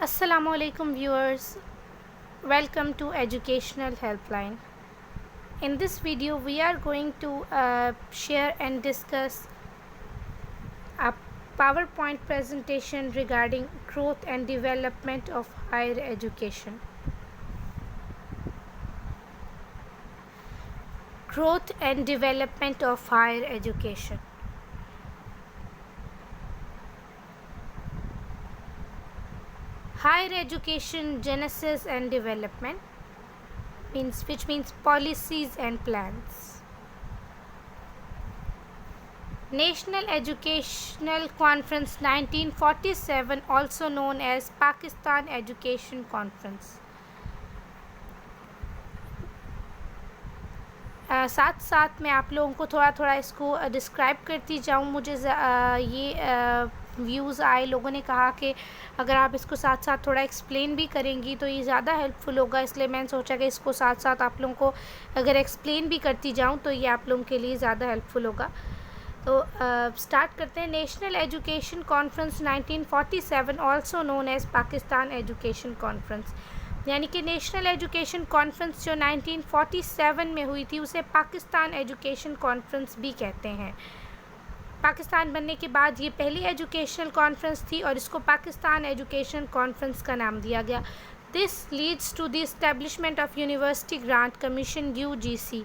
Assalamu alaikum viewers, welcome to Educational Helpline. In this video we are going to share and discuss a PowerPoint presentation regarding growth and development of higher education. Growth and development of higher education. Higher education genesis and development which means policies and plans. National Educational Conference 1947, also known as Pakistan Education Conference. साथ साथ मैं आप लोगों को थोड़ा थोड़ा इसको describe करती जाऊँ. मुझे ये व्यूज़ आए, लोगों ने कहा कि अगर आप इसको साथ साथ थोड़ा एक्सप्लेन भी करेंगी तो ये ज़्यादा हेल्पफुल होगा, इसलिए मैंने सोचा कि इसको साथ साथ आप लोगों को अगर एक्सप्लेन भी करती जाऊँ तो ये आप लोगों के लिए ज़्यादा हेल्पफुल होगा. तो स्टार्ट करते हैं. National education conference 1947, also known as Pakistan education conference, यानी कि नेशनल एजुकेशन कॉन्फ्रेंस जो 1947 में हुई थी उसे पाकिस्तान एजुकेशन कॉन्फ्रेंस भी कहते हैं. पाकिस्तान बनने के बाद ये पहली एजुकेशनल कॉन्फ्रेंस थी और इसको पाकिस्तान एजुकेशन कॉन्फ्रेंस का नाम दिया गया. This leads to the establishment of university grant commission UGC.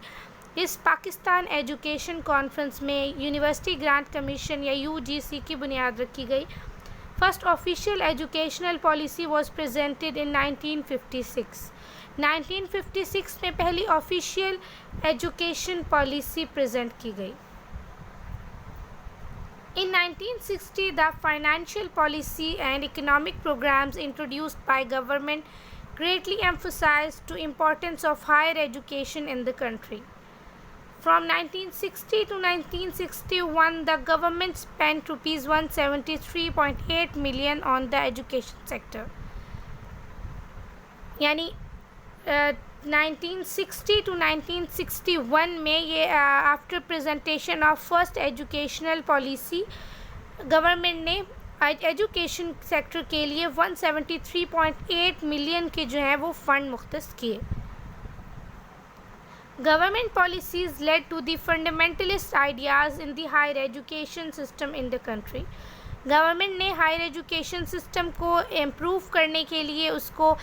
इस पाकिस्तान एजुकेशन कॉन्फ्रेंस में यूनिवर्सिटी ग्रांट कमीशन या UGC की बुनियाद रखी गई. First official educational policy was presented in 1956. 1956 में पहली ऑफिशियल एजुकेशन पॉलिसी प्रेजेंट की गई. In 1960, the financial policy and economic programs introduced by government greatly emphasized the importance of higher education in the country. From 1960 to 1961, the government spent rupees 173.8 million on the education sector. यानी 1960 to 1961 में ये after presentation of first educational policy government ने education sector के लिए 173.8 million के जो हैं वो फ़ंड मुख्तस किए. Government policies led to the fundamentalist ideas in the higher education system in the country. Government ने हायर एजुकेशन सिस्टम को इम्प्रूव करने के लिए, उसको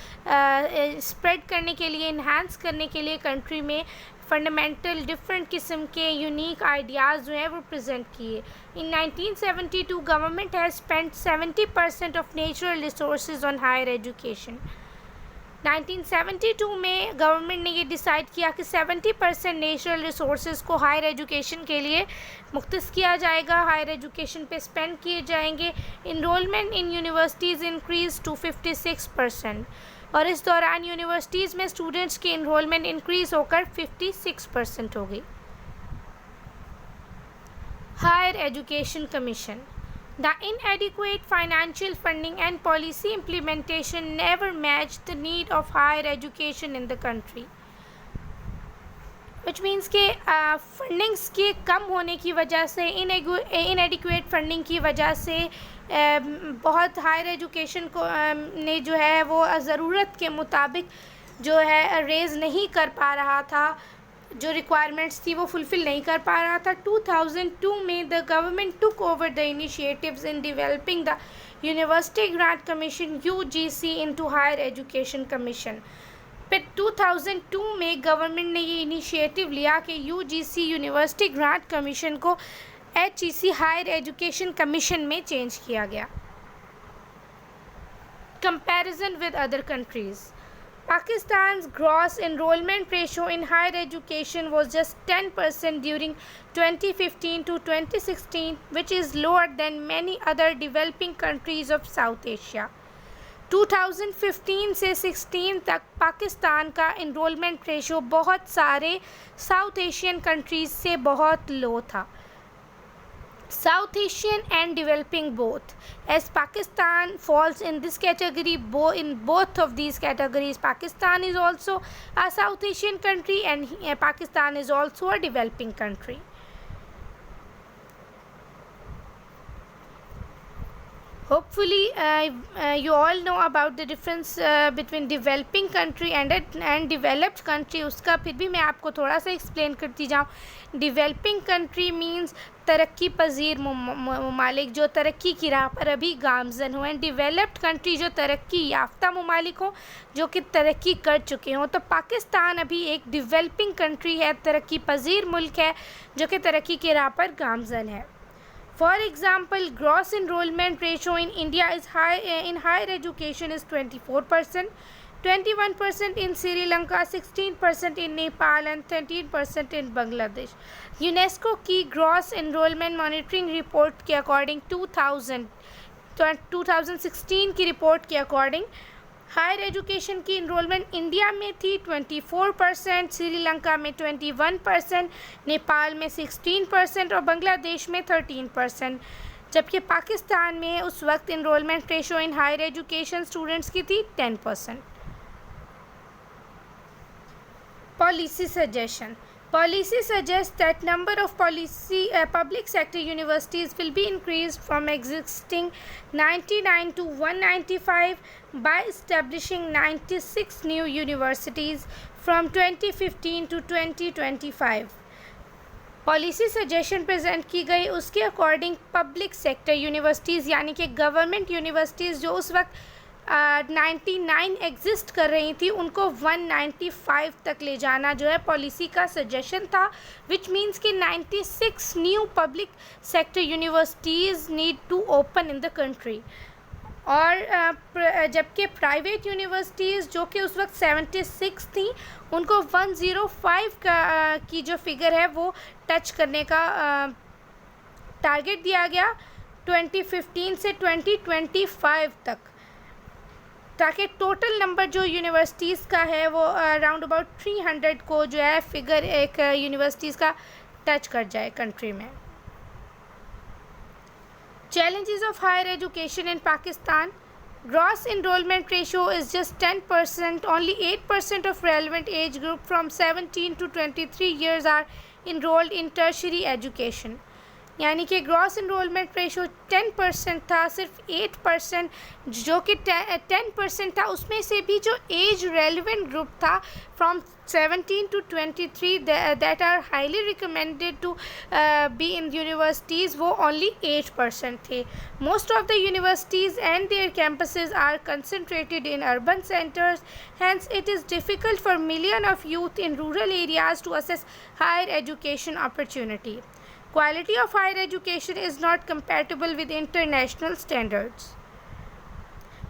स्प्रेड करने के लिए, इन्हांस करने के लिए कंट्री में फंडामेंटल डिफरेंट किस्म के यूनिक आइडियाज़ जो हैं वो प्रेजेंट किए. In 1972 government has spent 70% of natural resources on higher education. 1972 में गवर्नमेंट ने ये डिसाइड किया कि 70% नेचुरल रिसोर्सेज को हायर एजुकेशन के लिए मुख्तस किया जाएगा, हायर एजुकेशन पे स्पेंड किए जाएंगे. Enrolment in universities increase to 56% और इस दौरान यूनिवर्सिटीज़ में स्टूडेंट्स की इनरोलमेंट इंक्रीज़ होकर 56% हो गई. Higher education commission. The inadequate financial funding and policy implementation never matched the need of higher education in the country. Which means कि fundings के कम होने की वजह से, inadequate फंडिंग की वजह से बहुत हायर एजुकेशन को ने जो है वो ज़रूरत के मुताबिक जो है रेज़ नहीं कर पा रहा था, जो रिक्वायरमेंट्स थी वो फुलफ़िल नहीं कर पा रहा था. 2002 में the government took over the initiatives in developing the university grant commission UGC into higher education commission. फिर 2002 में गवर्नमेंट ने ये इनिशिएटिव लिया कि UGC यूनिवर्सिटी ग्रांट कमीशन को HEC हायर एजुकेशन कमीशन में चेंज किया गया. Comparison with other countries. Pakistan's gross enrollment ratio in higher education was just 10% during 2015 to 2016, which is lower than many other developing countries of South Asia. 2015 से 16 तक पाकिस्तान का enrollment ratio बहुत सारे south Asian countries से बहुत लो था. South Asian and developing both, as Pakistan falls in this category. In both of these categories, Pakistan is also a South Asian country and Pakistan is also a developing country. Hopefully, you all know about the difference between developing country and developed country. उसका फिर भी मैं आपको थोड़ा सा explain करती जाऊँ. Developing country means तरक्की पजीर ममालिक जो तरक्की की राह पर अभी गामजन हो, एंड डेवलप्ड कंट्री जो तरक्की याफ्ता ममालिक हों जो कि तरक्की कर चुके हों. तो पाकिस्तान अभी एक डेवलपिंग कंट्री है, तरक्की पजीर मुल्क है जो कि तरक्की की राह पर गामजन है. For example, gross enrollment ratio in India is high in higher education is 24%, 21% in Sri Lanka, 16% in Nepal and 13% in Bangladesh. UNESCO की gross enrollment monitoring report के according 2016 की report के according हायर एजुकेशन की enrolment India में थी 24%, श्रीलंका में 21%, नेपाल में 16% और बांग्लादेश में 13%, जबकि पाकिस्तान में उस वक्त enrolment ratio in higher education students की थी 10%. Policy suggestion. Policy suggests that number of public sector universities will be increased from existing 99 to 195 by establishing 96 new universities from 2015 to 2025. Policy suggestion present की गई उसके according public sector universities यानी कि government universities जो उस वक्त 99 exist कर रही थी उनको 195 तक ले जाना जो है पॉलिसी का सजेशन था, विच मीन्स कि 96 new public sector universities need to open in the country. और जबकि प्राइवेट यूनिवर्सिटीज़ जो कि उस वक्त 76 थी उनको 105 की जो फिगर है वो टच करने का टारगेट दिया गया 2015 से 2025 तक, ताकि टोटल नंबर जो यूनिवर्सिटीज़ का है वो अराउंड अबाउट 300 को जो है फिगर एक यूनिवर्सिटीज़ का टच कर जाए कंट्री में. Challenges of higher education in Pakistan. Gross enrollment ratio is just 10%. Only 8% of relevant age group from 17 to 23 years are enrolled in tertiary education. यानी कि ग्रॉस इनरोलमेंट रेशो 10% था, सिर्फ 8% जो कि 10% था उसमें से भी जो एज रेलिवेंट ग्रुप था from 17 to 23 that are highly recommended to be in universities वो ओनली 8% थे. Most of the universities and their campuses are concentrated in urban centres, hence it is difficult for millions of youth in rural areas to access higher education opportunity. Quality of higher education is not compatible with international standards.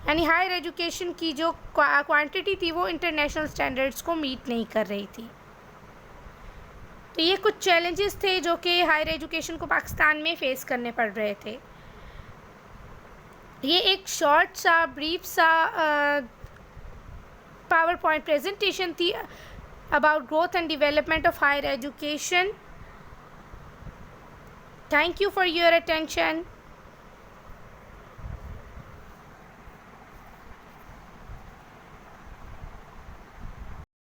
यानी higher education की जो quantity थी वो international standards को meet नहीं कर रही थी. तो ये कुछ चैलेंजेस थे जो कि हायर एजुकेशन को पाकिस्तान में फेस करने पड़ रहे थे. ये एक शॉर्ट सा ब्रीफ सा पावर पॉइंट प्रेजेंटेशन थी about growth and development of higher education. Thank you for your attention.